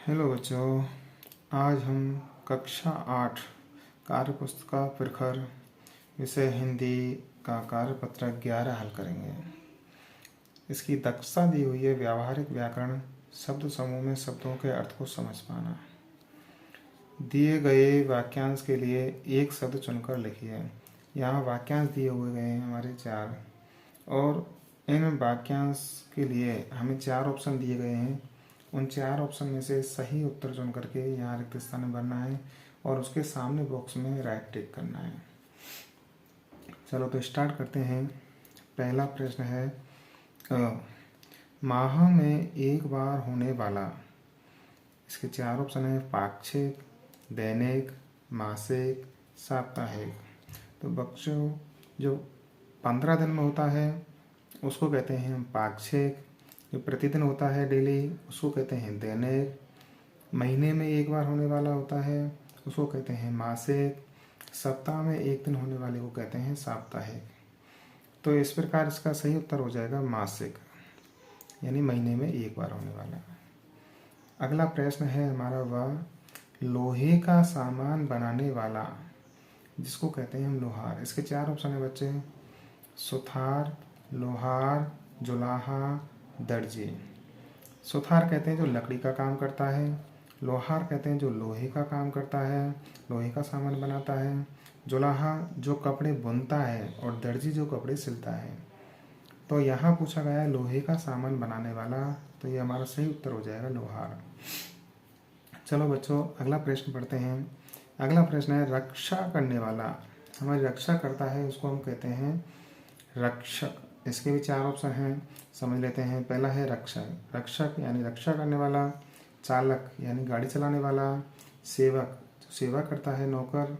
Hello बच्चों, आज हम कक्षा 8 कार्यपुस्तिका प्रखर विषय हिंदी का कार्यपत्र 11 हल करेंगे। इसकी दक्षता दी हुई है व्यावहारिक व्याकरण शब्द समूह में शब्दों के अर्थ को समझ पाना। दिए गए वाक्यांश के लिए एक शब्द चुनकर लिखिए। यहाँ वाक्यांश दिए हुए गए हैं हमारे 4 और इन वाक्यांश के लिए हमें 4 ऑप्शन दिए गए हैं। उन 4 ऑप्शन में से सही उत्तर चुन करके यहाँ रिक्त स्थान में भरना है और उसके सामने बॉक्स में राइट टिक करना है। चलो तो स्टार्ट करते हैं। पहला प्रश्न है माह में एक बार होने वाला। इसके 4 ऑप्शन है पाक्षिक, दैनिक, मासिक, साप्ताहिक। तो बच्चों जो 15 दिन में होता है उसको कहते हैं पाक्षिक। जो प्रतिदिन होता है डेली उसको कहते हैं दैनिक। महीने में एक बार होने वाला होता है उसको कहते हैं मासिक। सप्ताह में एक दिन होने वाले को कहते हैं साप्ताहिक। तो इस प्रकार इसका सही उत्तर हो जाएगा मासिक, यानी महीने में एक बार होने वाला। अगला प्रश्न है हमारा वह लोहे का सामान बनाने वाला, जिसको कहते हैं हम लोहार। इसके 4 ऑप्शन है बच्चे, सुथार, लोहार, जुलाहा, दर्जी। सुथार कहते हैं जो लकड़ी का काम करता है, लोहार कहते हैं जो लोहे का काम करता है, लोहे का सामान बनाता है, जुलाहा जो कपड़े बुनता है और दर्जी जो कपड़े सिलता है। तो यहाँ पूछा गया है लोहे का सामान बनाने वाला, तो ये हमारा सही उत्तर हो जाएगा लोहार। चलो बच्चों अगला प्रश्न पढ़ते हैं। अगला प्रश्न है रक्षा करने वाला। हमारी रक्षा करता है उसको हम कहते हैं रक्षक। इसके भी 4 ऑप्शन हैं, समझ लेते हैं। पहला है रक्षक, रक्षक यानी रक्षा करने वाला। चालक यानी गाड़ी चलाने वाला। सेवक जो सेवा करता है, नौकर।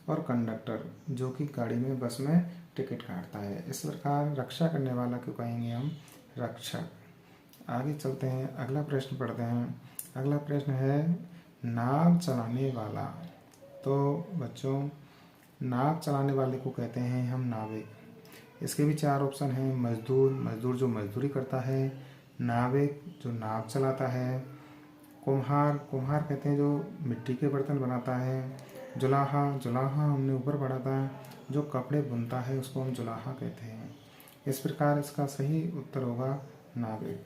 और कंडक्टर जो कि गाड़ी में बस में टिकट काटता है। इस प्रकार रक्षा करने वाला क्यों कहेंगे हम रक्षक। आगे चलते हैं, अगला प्रश्न पढ़ते हैं। अगला प्रश्न है नाव चलाने वाला। तो बच्चों नाव चलाने वाले को कहते हैं हम नाविक। इसके भी 4 ऑप्शन हैं, मजदूर, मजदूर जो मजदूरी करता है, नाविक जो नाव चलाता है, कुम्हार, कुम्हार कहते हैं जो मिट्टी के बर्तन बनाता है, जुलाहा, जुलाहा हमने ऊपर पढ़ा था जो कपड़े बुनता है उसको हम जुलाहा कहते हैं। इस प्रकार इसका सही उत्तर होगा नाविक।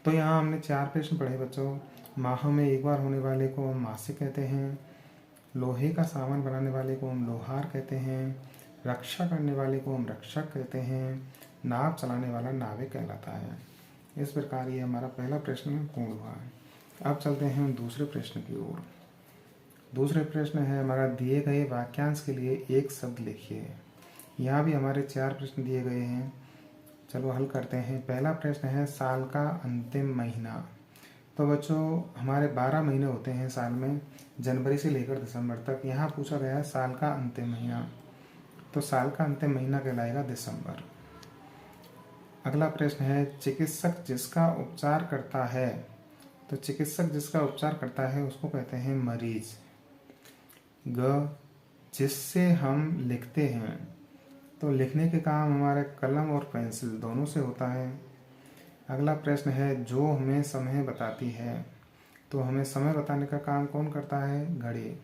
तो यहाँ हमने 4 प्रश्न पढ़े बच्चों। माह में एक बार होने वाले को हम मासिक कहते हैं, लोहे का सामान बनाने वाले को हम लोहार कहते हैं, रक्षा करने वाले को हम रक्षक कहते हैं, नाव चलाने वाला नाविक कहलाता है। इस प्रकार ये हमारा पहला प्रश्न पूर्ण हुआ है। अब चलते हैं हम दूसरे प्रश्न की ओर। दूसरे प्रश्न है हमारा दिए गए वाक्यांश के लिए एक शब्द लिखिए। यहाँ भी हमारे 4 प्रश्न दिए गए हैं। चलो हल करते हैं। पहला प्रश्न है साल का अंतिम महीना। तो बच्चों हमारे 12 महीने होते हैं साल में, जनवरी से लेकर दिसंबर तक। यहाँ पूछा गया है साल का अंतिम महीना, तो साल का अंतिम महीना कहलाएगा दिसंबर। अगला प्रश्न है चिकित्सक जिसका उपचार करता है। तो चिकित्सक जिसका उपचार करता है उसको कहते हैं मरीज। ग जिससे हम लिखते हैं। तो लिखने के काम हमारे कलम और पेंसिल दोनों से होता है। अगला प्रश्न है जो हमें समय बताती है। तो हमें समय बताने का काम कौन करता है, घड़ी।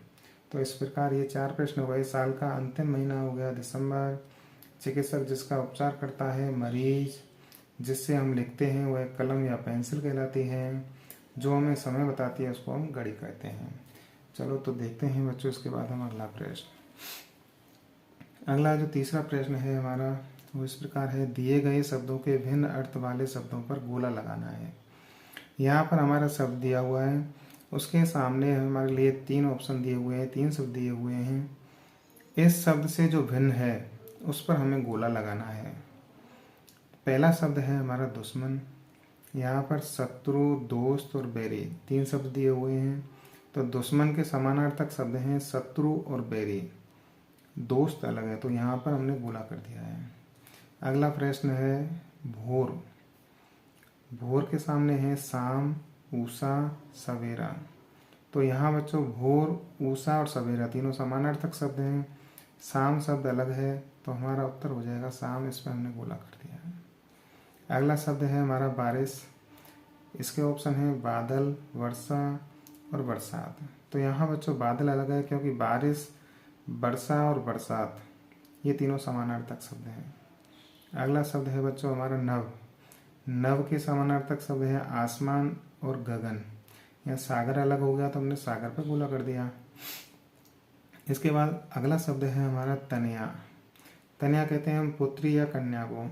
तो इस प्रकार ये 4 प्रश्न हो गए। साल का अंतिम महीना हो गया दिसंबर, चिकित्सक जिसका उपचार करता है मरीज, जिससे हम लिखते हैं वह कलम या पेंसिल कहलाती है, जो हमें समय बताती है उसको हम घड़ी कहते हैं। चलो तो देखते हैं बच्चों इसके बाद हम अगला प्रश्न। अगला जो तीसरा प्रश्न है हमारा वो इस प्रकार है दिए गए शब्दों के भिन्न अर्थ वाले शब्दों पर गोला लगाना है। यहाँ पर हमारा शब्द दिया हुआ है, उसके सामने हमारे लिए 3 ऑप्शन दिए हुए हैं, 3 शब्द दिए हुए हैं। इस शब्द से जो भिन्न है उस पर हमें गोला लगाना है। पहला शब्द है हमारा दुश्मन। यहाँ पर शत्रु, दोस्त और बैरी 3 शब्द दिए हुए हैं। तो दुश्मन के समानार्थक शब्द हैं शत्रु और बैरी, दोस्त अलग है, तो यहाँ पर हमने गोला कर दिया है। अगला प्रश्न है भोर। भोर के सामने है शाम, ऊषा, सवेरा। तो यहाँ बच्चों भोर, ऊषा और सवेरा तीनों समानार्थक शब्द हैं, शाम शब्द अलग है, तो हमारा उत्तर हो जाएगा शाम। इस पर हमने गोला कर दिया है। अगला शब्द है हमारा बारिश। इसके ऑप्शन है बादल, वर्षा और बरसात। तो यहाँ बच्चों बादल अलग है क्योंकि बारिश, वर्षा और बरसात ये तीनों समानार्थक शब्द हैं। अगला शब्द है बच्चों हमारा नभ। नभ के समानार्थक शब्द है आसमान और गगन। यहाँ सागर अलग हो गया तो हमने सागर पे गोला कर दिया। इसके बाद अगला शब्द है हमारा तनया। तनया कहते हैं हम पुत्री या कन्या को।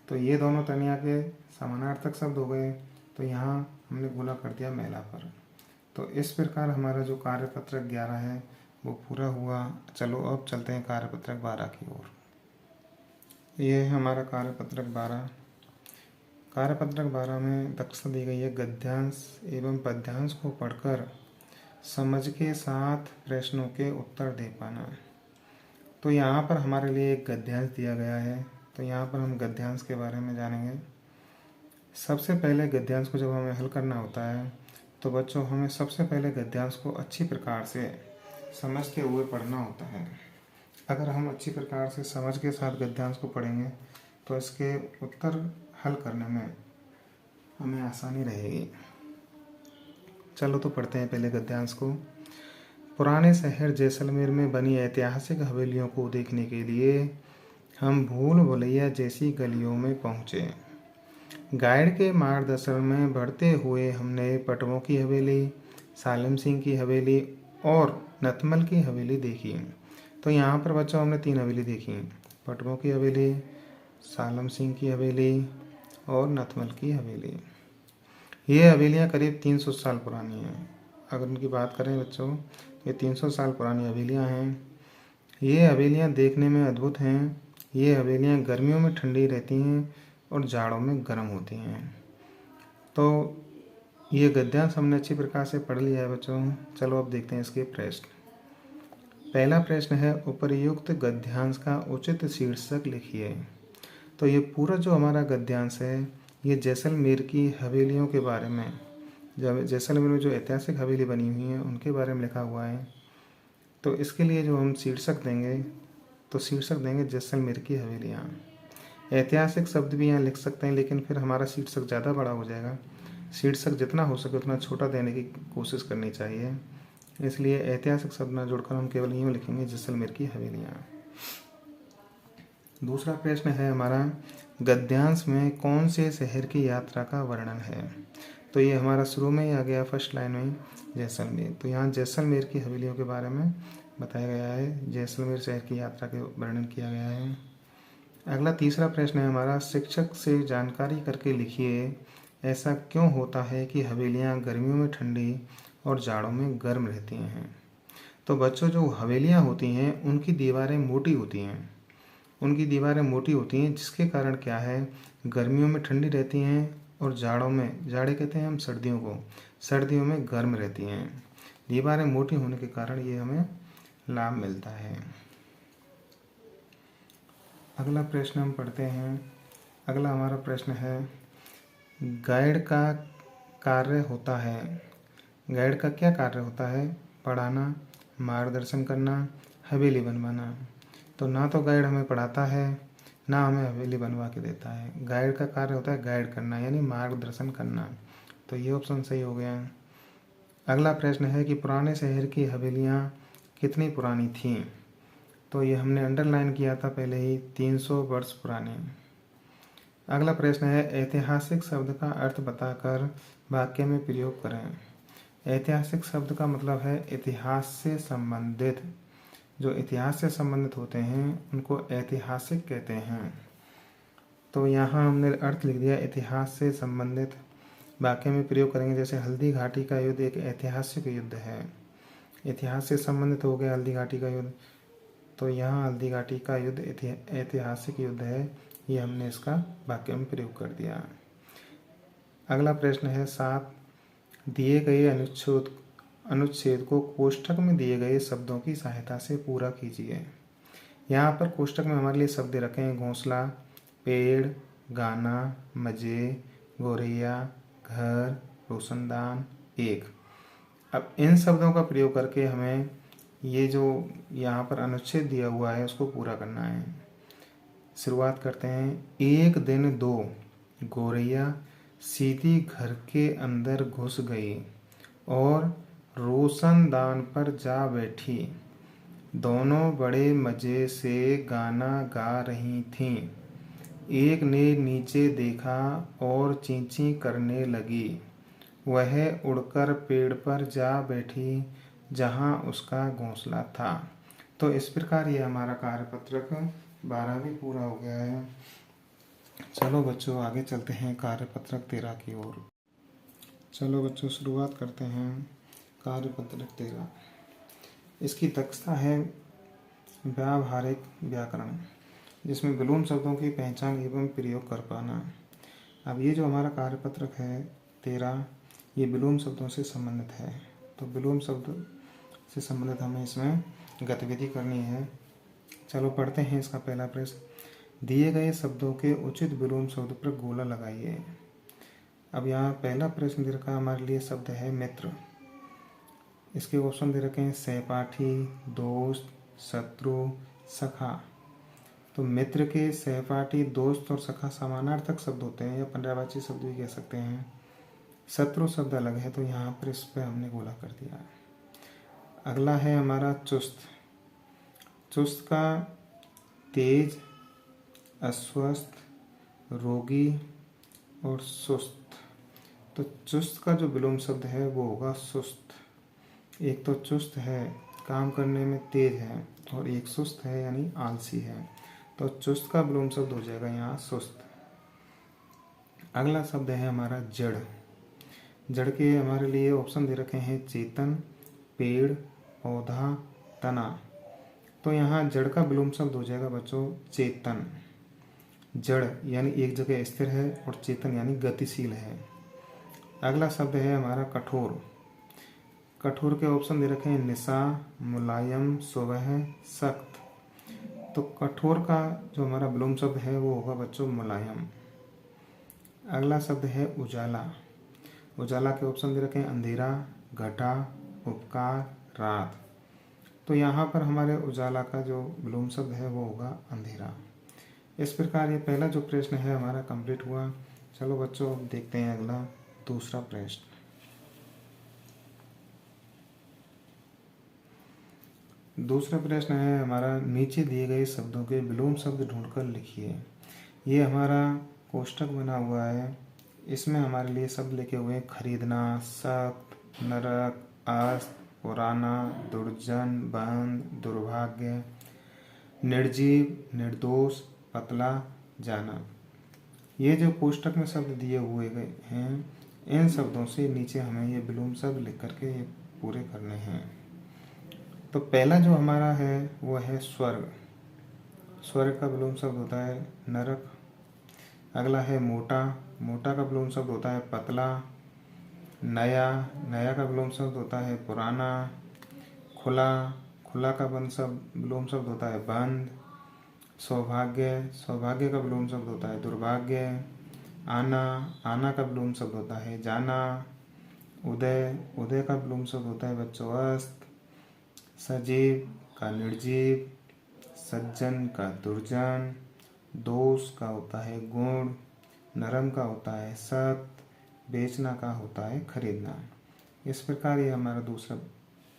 तो ये दोनों तनया के समानार्थक शब्द हो गए। तो यहाँ हमने गोला कर दिया महिला पर। तो इस प्रकार हमारा जो कार्यपत्रक 11 है वो पूरा हुआ। चलो अब चलते हैं कार्यपत्रक 12 की ओर। ये है हमारा कार्यपत्रक 12। कार्यपत्रक 12 में दक्षता दी गई है गद्यांश एवं पद्यांश को पढ़कर समझ के साथ प्रश्नों के उत्तर दे पाना। तो यहाँ पर हमारे लिए एक गद्यांश दिया गया है। तो यहाँ पर हम गद्यांश के बारे में जानेंगे। सबसे पहले गद्यांश को जब हमें हल करना होता है तो बच्चों हमें सबसे पहले गद्यांश को अच्छी प्रकार से समझते हुए पढ़ना होता है। अगर हम अच्छी प्रकार से समझ के साथ गद्यांश को पढ़ेंगे तो इसके उत्तर हल करने में हमें आसानी रहेगी। चलो तो पढ़ते हैं पहले गद्यांश को। पुराने शहर जैसलमेर में बनी ऐतिहासिक हवेलियों को देखने के लिए हम भूल भुलैया जैसी गलियों में पहुँचे। गाइड के मार्गदर्शन में बढ़ते हुए हमने पटवों की हवेली, सालिम सिंह की हवेली और नथमल की हवेली देखी। तो यहाँ पर बच्चों हमने 3 हवेली देखी, पटवों की हवेली, सालिम सिंह की हवेली और नथमल की हवेली। ये हवेलियाँ करीब 300 साल पुरानी हैं। अगर उनकी बात करें बच्चों, ये 300 साल पुरानी हवेलियाँ हैं। ये हवेलियाँ देखने में अद्भुत हैं। ये हवेलियाँ गर्मियों में ठंडी रहती हैं और जाड़ों में गर्म होती हैं। तो ये गद्यांश हमने अच्छी प्रकार से पढ़ लिया है बच्चों। चलो अब देखते हैं इसके प्रश्न। पहला प्रश्न है उपर्युक्त गद्यांश का उचित शीर्षक लिखिए। तो ये पूरा जो हमारा गद्यांश है ये जैसलमेर की हवेलियों के बारे में, जब जैसलमेर में जो ऐतिहासिक हवेली बनी हुई हैं उनके बारे में लिखा हुआ है। तो इसके लिए जो हम शीर्षक देंगे तो शीर्षक देंगे जैसलमेर की हवेलियाँ। ऐतिहासिक शब्द भी यहाँ लिख सकते हैं लेकिन फिर हमारा शीर्षक ज़्यादा बड़ा हो जाएगा। शीर्षक जितना हो सके उतना छोटा देने की कोशिश करनी चाहिए। इसलिए ऐतिहासिक शब्द ना जोड़कर हम केवल यूँ लिखेंगे जैसलमेर की हवेलियाँ। दूसरा प्रश्न है हमारा गद्यांश में कौन से शहर की यात्रा का वर्णन है। तो ये हमारा शुरू में ही आ गया फर्स्ट लाइन में जैसलमेर। तो यहाँ जैसलमेर की हवेलियों के बारे में बताया गया है, जैसलमेर शहर की यात्रा के वर्णन किया गया है। अगला तीसरा प्रश्न है हमारा शिक्षक से जानकारी करके लिखिए ऐसा क्यों होता है कि हवेलियाँ गर्मियों में ठंडी और जाड़ों में गर्म रहती हैं। तो बच्चों जो हवेलियाँ होती हैं उनकी दीवारें मोटी होती हैं। उनकी दीवारें मोटी होती हैं जिसके कारण क्या है, गर्मियों में ठंडी रहती हैं और जाड़ों में, जाड़े कहते हैं हम सर्दियों को, सर्दियों में गर्म रहती हैं। दीवारें मोटी होने के कारण ये हमें लाभ मिलता है। अगला प्रश्न हम पढ़ते हैं। अगला हमारा प्रश्न है गाइड का कार्य होता है। गाइड का क्या कार्य होता है? पढ़ाना, मार्गदर्शन करना, हवेली बनवाना। तो ना तो गाइड हमें पढ़ाता है ना हमें हवेली बनवा के देता है। गाइड का कार्य होता है गाइड करना यानी मार्गदर्शन करना। तो ये ऑप्शन सही हो गया। अगला प्रश्न है कि पुराने शहर की हवेलियाँ कितनी पुरानी थीं। तो ये हमने अंडरलाइन किया था पहले ही, 300 वर्ष पुरानी। अगला प्रश्न है ऐतिहासिक शब्द का अर्थ बताकर वाक्य में प्रयोग करें। ऐतिहासिक शब्द का मतलब है इतिहास से संबंधित। जो इतिहास से संबंधित होते हैं उनको ऐतिहासिक कहते हैं। तो यहाँ हमने अर्थ लिख दिया इतिहास से संबंधित। वाक्य में प्रयोग करेंगे जैसे हल्दी घाटी का युद्ध एक ऐतिहासिक युद्ध है। इतिहास से संबंधित हो गया हल्दी घाटी का युद्ध। तो यहाँ हल्दी घाटी का युद्ध ऐतिहासिक युद्ध है, ये हमने इसका वाक्य में प्रयोग कर दिया। अगला प्रश्न है 7 दिए गए अनुच्छेद को कोष्ठक में दिए गए शब्दों की सहायता से पूरा कीजिए। यहाँ पर कोष्ठक में हमारे लिए शब्द रखे हैं घोंसला, पेड़, गाना, मजे, गौरैया, घर, रोशनदान, एक। अब इन शब्दों का प्रयोग करके हमें ये जो यहाँ पर अनुच्छेद दिया हुआ है उसको पूरा करना है। शुरुआत करते हैं। एक दिन 2 गौरैया सीधी घर के अंदर घुस गई और रोशनदान पर जा बैठी। दोनों बड़े मज़े से गाना गा रही थीं। एक ने नीचे देखा और चींची करने लगी। वह उड़कर पेड़ पर जा बैठी जहाँ उसका घोंसला था। तो इस प्रकार ये हमारा कार्यपत्रक 12 भी पूरा हो गया है। चलो बच्चों आगे चलते हैं कार्यपत्रक 13 की ओर। चलो बच्चों शुरुआत करते हैं कार्यपत्रक 13। इसकी दक्षता है व्यावहारिक व्याकरण, जिसमें विलोम शब्दों की पहचान एवं प्रयोग कर पाना। अब ये जो हमारा कार्यपत्रक है 13, ये विलोम शब्दों से संबंधित है। तो विलोम शब्द से संबंधित हमें इसमें गतिविधि करनी है। चलो पढ़ते हैं इसका पहला प्रश्न। दिए गए शब्दों के उचित विलोम शब्द पर गोला लगाइए। अब यहाँ पहला प्रश्न दे रखा है हमारे लिए शब्द है मित्र। इसके ऑप्शन दे रखे हैं सहपाठी, दोस्त, शत्रु, सखा। तो मित्र के सहपाठी, दोस्त और सखा समानार्थक शब्द होते हैं या पर्यायवाची शब्द भी कह सकते हैं। शत्रु शब्द अलग है, तो यहाँ पर इस पर हमने गोला कर दिया। अगला है हमारा चुस्त। चुस्त का तेज, अस्वस्थ, रोगी और सुस्त। तो चुस्त का जो विलोम शब्द है वो होगा सुस्त। एक तो चुस्त है, काम करने में तेज है, और एक सुस्त है यानी आलसी है। तो चुस्त का विलोम शब्द हो जाएगा यहाँ सुस्त। अगला शब्द है हमारा जड़। जड़ के हमारे लिए ऑप्शन दे रखे हैं चेतन, पेड़, पौधा, तना। तो यहाँ जड़ का विलोम शब्द हो जाएगा बच्चों चेतन। जड़ यानी एक जगह स्थिर है और चेतन यानी गतिशील है। अगला शब्द है हमारा कठोर। कठोर के ऑप्शन दे रखे हैं निशा, मुलायम, सुबह, सख्त। तो कठोर का जो हमारा विलोम शब्द है वो होगा बच्चों मुलायम। अगला शब्द है उजाला। उजाला के ऑप्शन दे रखे हैं अंधेरा, घटा, उपकार, रात। तो यहाँ पर हमारे उजाला का जो विलोम शब्द है वो होगा अंधेरा। इस प्रकार ये पहला जो प्रश्न है हमारा कंप्लीट हुआ। चलो बच्चों अब देखते हैं अगला दूसरा प्रश्न। दूसरा प्रश्न है हमारा नीचे दिए गए शब्दों के विलोम शब्द ढूंढकर लिखिए। ये हमारा कोष्टक बना हुआ है। इसमें हमारे लिए शब्द लिखे हुए हैं खरीदना, सख्त, नरक, अस्त, पुराना, दुर्जन, बंद, दुर्भाग्य, निर्जीव, निर्दोष, पतला, जाना। ये जो कोष्टक में शब्द दिए हुए गए हैं, इन शब्दों से नीचे हमें ये विलोम शब्द लिख करके ये पूरे करने हैं। तो पहला जो हमारा है वो है स्वर्ग। स्वर्ग का विलोम शब्द होता है नरक। अगला है मोटा। मोटा का विलोम शब्द होता है पतला। नया। नया का विलोम शब्द होता है पुराना। खुला। खुला का विलोम शब्द होता है बंद। सौभाग्य। सौभाग्य का विलोम शब्द होता है दुर्भाग्य। आना। आना का विलोम शब्द होता है जाना। उदय। उदय का विलोम शब्द होता है बच्चों अस्त। सजीव का निर्जीव। सज्जन का दुर्जन। दोष का होता है गुण। नरम का होता है सख्त। बेचना का होता है खरीदना। इस प्रकार ये हमारा दूसरा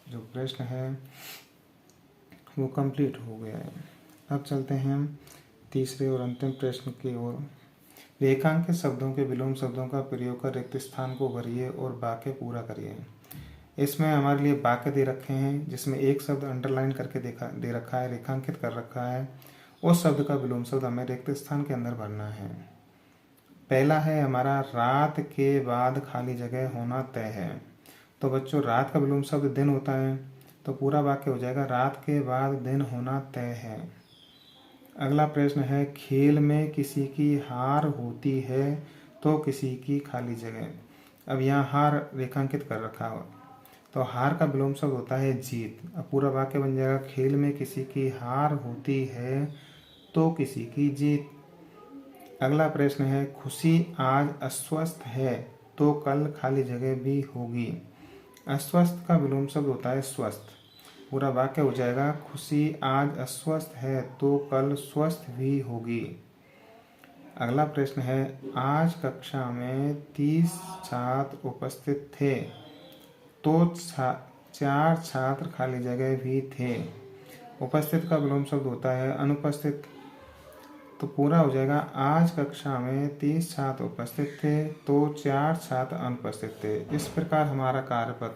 जो प्रश्न है वो कंप्लीट हो गया है। अब चलते हैं हम तीसरे और अंतिम प्रश्न की ओर। रेखांकित शब्दों के विलोम शब्दों का प्रयोग कर रिक्त स्थान को भरिए और वाक्य पूरा करिए। इसमें हमारे लिए वाक्य दे रखे हैं जिसमें एक शब्द अंडरलाइन करके दे रखा है, रेखांकित कर रखा है। उस शब्द का विलोम शब्द हमें रिक्त स्थान के अंदर भरना है। पहला है हमारा रात के बाद खाली जगह होना तय है। तो बच्चों रात का विलोम शब्द दिन होता है, तो पूरा वाक्य हो जाएगा रात के बाद दिन होना तय है। अगला प्रश्न है खेल में किसी की हार होती है तो किसी की खाली जगह। अब यहाँ हार रेखांकित कर रखा हो, तो हार का विलोम शब्द होता है जीत। अब पूरा वाक्य बन जाएगा खेल में किसी की हार होती है तो किसी की जीत। अगला प्रश्न है खुशी आज अस्वस्थ है तो कल खाली जगह भी होगी। अस्वस्थ का विलोम शब्द होता है स्वस्थ। पूरा वाक्य हो जाएगा खुशी आज अस्वस्थ है तो कल स्वस्थ भी होगी। अगला प्रश्न है, आज कक्षा में 30 छात्र उपस्थित थे तो 4 छात्र खाली जगह भी थे। उपस्थित का विलोम शब्द होता है अनुपस्थित, तो पूरा हो जाएगा, आज कक्षा में 30 छात्र उपस्थित थे तो 4 छात्र अनुपस्थित थे। इस प्रकार हमारा कार्यपत्र